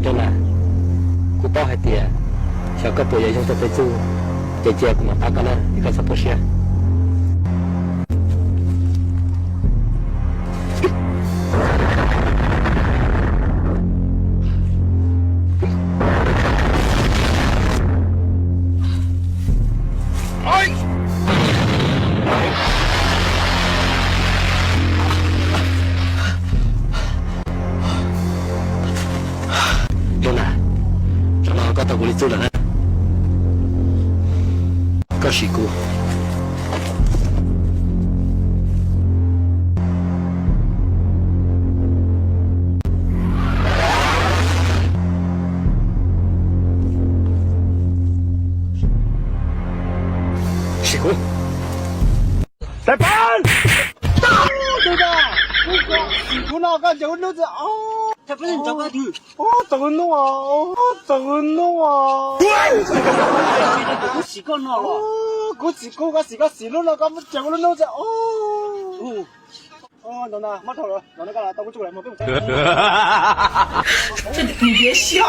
cho là cú bao hai tiền sau cái bộ giấy chúng ta phải chú chạy chạy của mà ta cái này cái sắp tới xe tao cũng đi chơi là có sự cố sự cố đại班对的，事故那个就那个哦。他不是你找个地，哦，怎么弄啊？哦，怎么弄啊？我习惯了。哦，我自己个时间事弄了，咁就我弄着哦。哦，等等，没头了，等那个啦，到我出来，没不用。你别笑。